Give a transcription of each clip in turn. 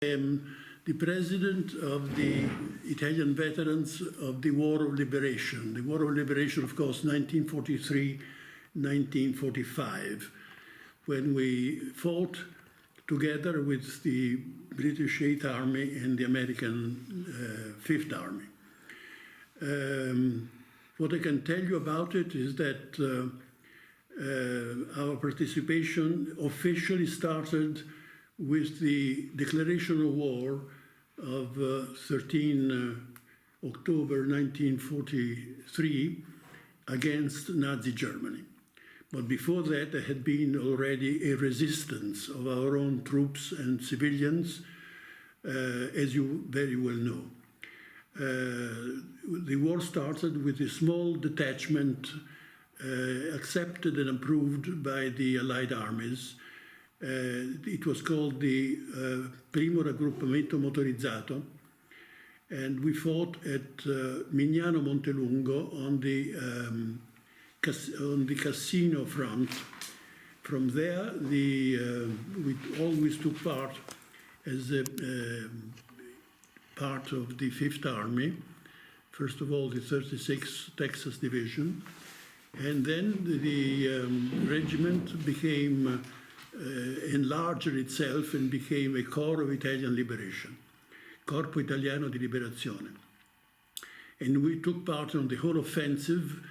am the president of the Italian Veterans of the War of Liberation. The War of Liberation, of course, 1943-1945, when we fought together with the British 8th Army and the American 5th Army. What I can tell you about it is that our participation officially started with the declaration of war of 13 October 1943 against Nazi Germany. But before that, there had been already a resistance of our own troops and civilians, as you very well know. The war started with a small detachment accepted and approved by the Allied armies. It was called the Primo Raggruppamento Motorizzato, and we fought at Mignano Montelungo on the casino front. From there, we always took part as a part of the 5th Army, first of all the 36th Texas Division, and then the regiment became enlarged itself and became a Corps of Italian Liberation, Corpo Italiano di Liberazione. And we took part on the whole offensive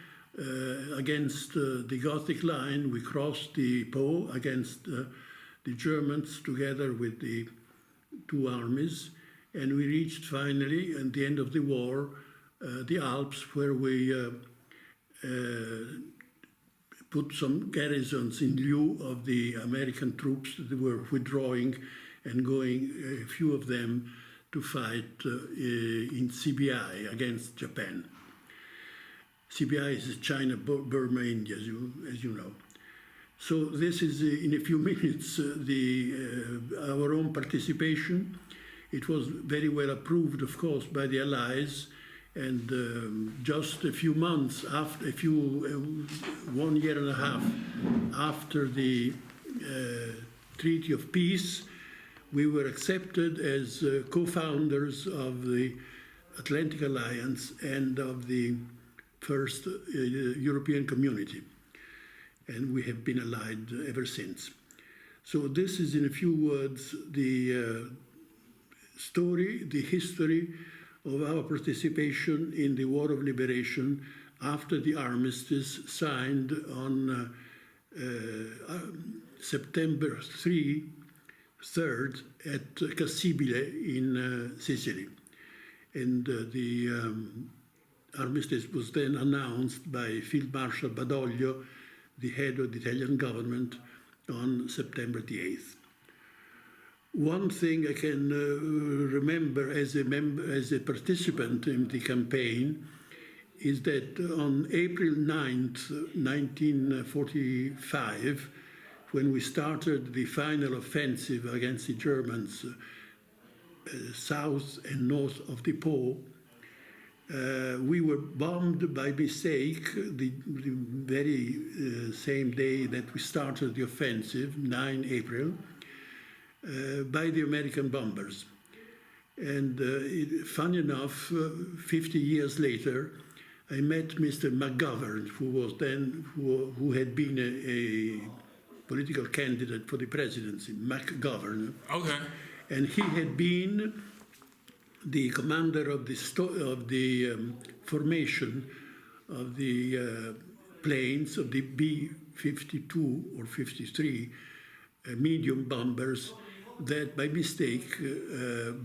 against the Gothic line. We crossed the Po against the Germans together with the two armies, and we reached finally, at the end of the war, the Alps, where we put some garrisons in lieu of the American troops that were withdrawing and going, a few of them, to fight in CBI against Japan. CBI is China, Burma, India, as you know. So this is, in a few minutes, our own participation. It was very well approved, of course, by the Allies. And just a few months after, 1 year and a half after the Treaty of Peace, we were accepted as co-founders of the Atlantic Alliance and of the first European Community. And we have been allied ever since. So this is, in a few words, the story, the history of our participation in the War of Liberation after the armistice signed on September 3rd at Cassibile in Sicily. And the armistice was then announced by Field Marshal Badoglio, the head of the Italian government, on September the 8th. One thing I can remember as a participant in the campaign is that on April 9th, 1945, when we started the final offensive against the Germans south and north of the Po, we were bombed by mistake the very same day that we started the offensive, 9 April, by the American bombers. And funny enough, 50 years later, I met Mr. McGovern, who had been a political candidate for the presidency, McGovern. Okay. And he had been the commander of the formation of the planes of the B-52 or 53 medium bombers that by mistake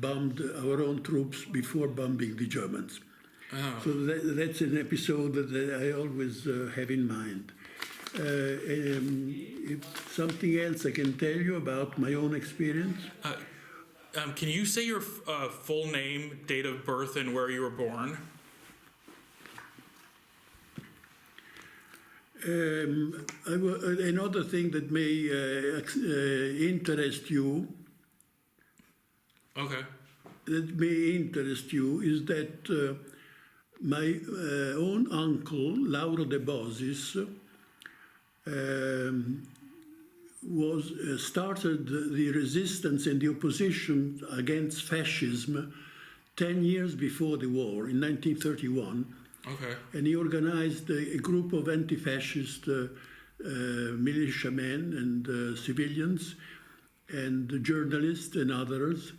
bombed our own troops before bombing the Germans. Oh. So that's an episode that I always have in mind. If something else I can tell you about my own experience. Can you say your full name, date of birth, and where you were born? Another thing that may interest you. Okay. That may interest you is that my own uncle, Lauro de Bosis, started the resistance and the opposition against fascism 10 years before the war, in 1931. Okay. And he organized a group of anti-fascist militiamen and civilians and journalists and others.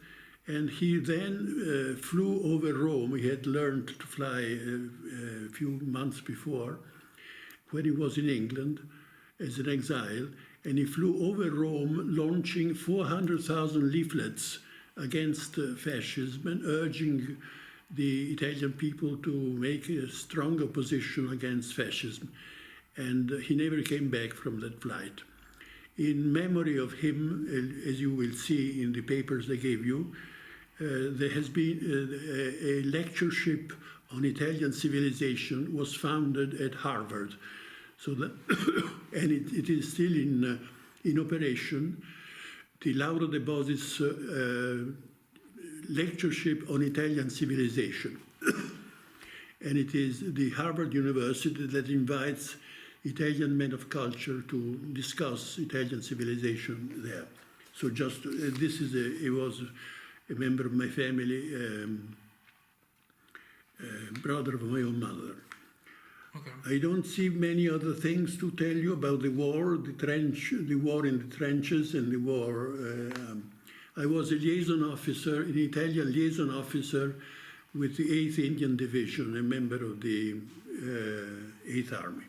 And he then flew over Rome. He had learned to fly a few months before when he was in England as an exile. And he flew over Rome launching 400,000 leaflets against fascism and urging the Italian people to make a strong opposition against fascism. And he never came back from that flight. In memory of him, as you will see in the papers I gave you, there has been a lectureship on Italian civilization was founded at Harvard. So that and it is still in operation. The Alessandro de Bosis lectureship on Italian civilization. And it is the Harvard University that invites Italian men of culture to discuss Italian civilization there. So just, this is he was a member of my family, brother of my own mother. Okay. I don't see many other things to tell you about the war, the war in the trenches and the war. I was a liaison officer, an Italian liaison officer with the 8th Indian Division, a member of the 8th Army.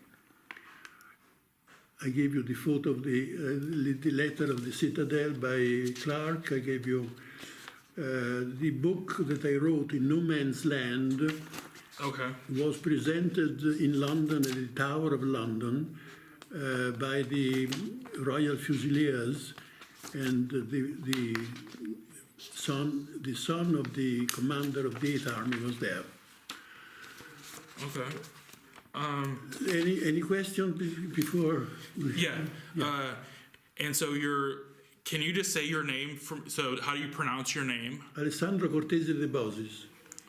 I gave you the photo of the letter of the Citadel by Clark. I gave you the book that I wrote in No Man's Land. Okay. Was presented in London at the Tower of London by the Royal Fusiliers, and the son of the commander of the 8th Army was there. Okay. Any questions before? Yeah. And so can you just say your name? So how do you pronounce your name? Alessandro Cortese de Bosis.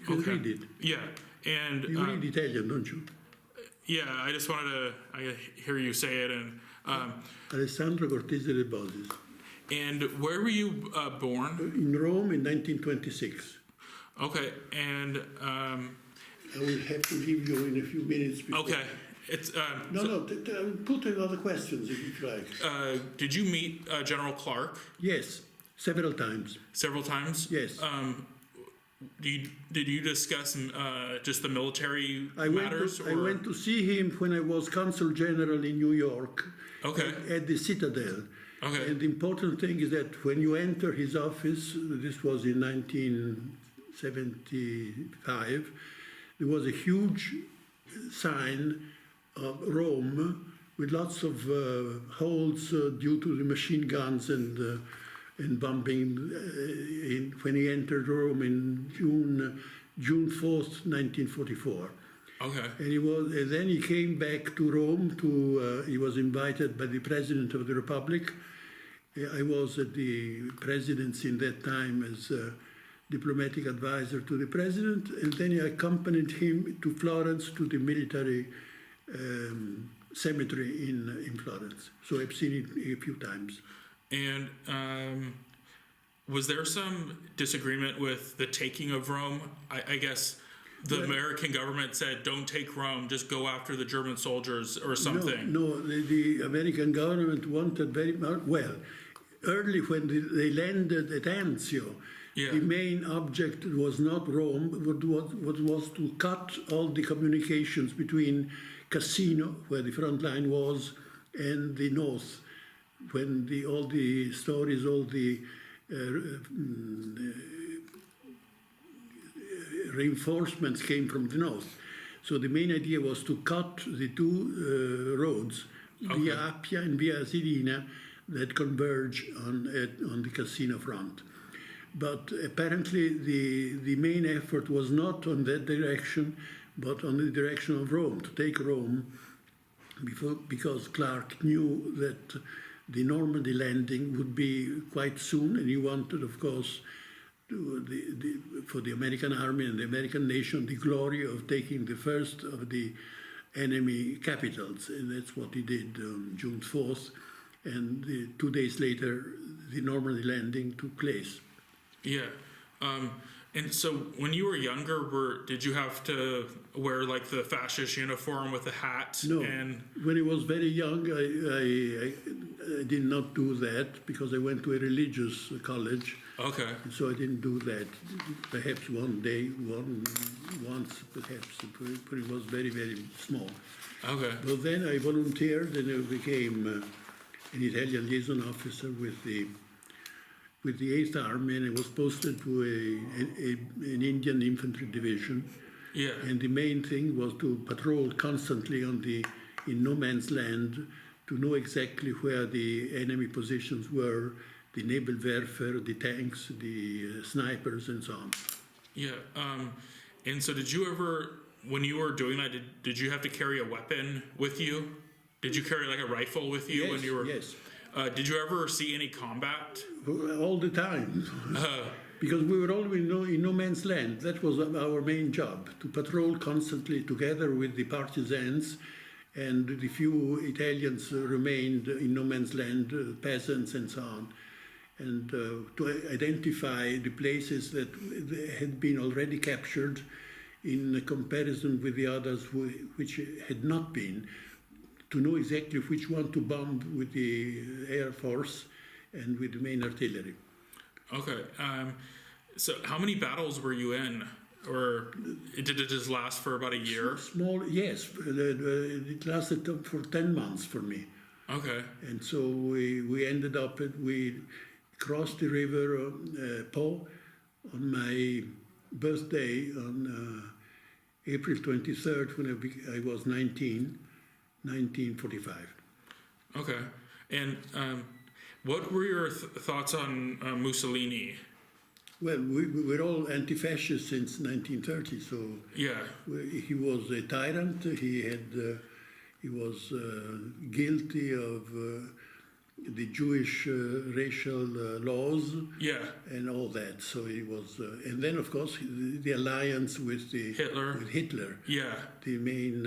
You can read it. Yeah. And you read Italian, don't you? Yeah, I just wanted to hear you say it. And Alessandro Cortese de Bosis. And where were you born? In Rome in 1926. Okay, and I will have to leave you in a few minutes. Before. Okay, it's put other questions if you like. Did you meet General Clark? Yes, several times. Several times? Yes. Did you discuss just the military matters? I went to see him when I was Consul General in New York. Okay. At the Citadel. Okay. And the important thing is that when you enter his office, this was in 1975, there was a huge sign of Rome with lots of holes due to the machine guns and bombing when he entered Rome in June 4th, 1944. Okay. And then he came back to Rome. He was invited by the President of the Republic. I was at the presidency in that time as a diplomatic advisor to the President, and then I accompanied him to Florence to the military cemetery in Florence. So I've seen it a few times. And was there some disagreement with the taking of Rome? I guess the American government said, don't take Rome, just go after the German soldiers or something. No, the American government wanted very much, early when they landed at Anzio, the main object was not Rome, but was to cut all the communications between Cassino, where the front line was, and the north. When all the stories, all the reinforcements came from the north. So the main idea was to cut the two roads, Via Appia and Via Asilina, that converge on the Cassino front. But apparently the main effort was not on that direction, but on the direction of Rome, to take Rome, because Clark knew that the Normandy landing would be quite soon, and he wanted, of course, for the American army and the American nation, the glory of taking the first of the enemy capitals. And that's what he did on June 4th. and 2 days later, the Normandy landing took place. Yeah. And so when you were younger, did you have to wear like the fascist uniform with a hat? No, And when I was very young, I did not do that because I went to a religious college. okay. So I didn't do that. Perhaps one day, once, perhaps, but it was very, very small. Okay. But then I volunteered and I became an Italian liaison officer with the 8th Army, and I was posted to an Indian infantry division. Yeah. And the main thing was to patrol constantly in no man's land, to know exactly where the enemy positions were, the naval warfare, the tanks, the snipers, and so on. Yeah. And so did you ever, when you were doing that, did you have to carry a weapon with you? Did you carry like a rifle with you when you were? Yes. Did you ever see any combat? All the time. Because we were always in no man's land. That was our main job, to patrol constantly together with the partisans, and the few Italians remained in no man's land, peasants and so on, and to identify the places that had been already captured in comparison with the others which had not been, to know exactly which one to bomb with the Air Force and with the main artillery. Okay. So how many battles were you in? Or did it just last for about a year? Small, yes. It lasted for 10 months for me. Okay. And so we ended up, we crossed the river Po on my birthday on April 23rd when I was 1945. Okay. And what were your thoughts on Mussolini? Well, we were all anti-fascist since 1930, so Yeah. he was a tyrant. He was guilty of the Jewish racial laws Yeah. and all that. So he was, and then of course the alliance with Hitler. Yeah. The main,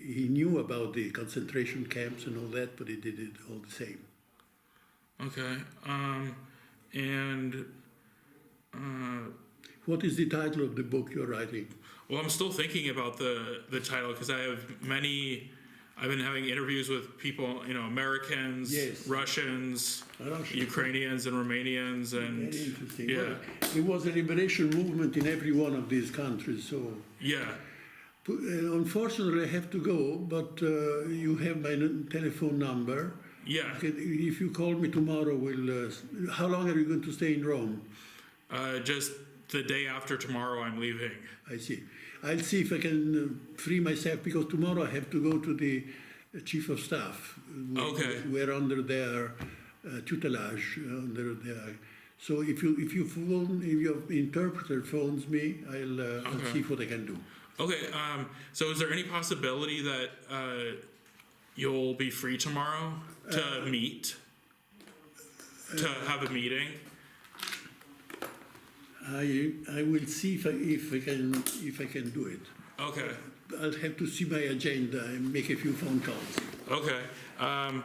he knew about the concentration camps and all that, but he did it all the same. Okay. What is the title of the book you're writing? Well, I'm still thinking about the title because I've been having interviews with people, Americans, Yes. Russians, Russian. Ukrainians, and Romanians, and Very interesting. yeah, Well, there was a liberation movement in every one of these countries, so yeah. unfortunately I have to go, but you have my telephone number. Yeah. If you call me tomorrow, how long are you going to stay in Rome? Just the day after tomorrow, I'm leaving. I see. I'll see if I can free myself, because tomorrow I have to go to the chief of staff. Okay. We're under their tutelage, So if your interpreter phones me, I'll see what I can do. Okay. So is there any possibility that you'll be free tomorrow to meet, to have a meeting? I will see if I can do it. Okay. I'll have to see my agenda and make a few phone calls. Okay.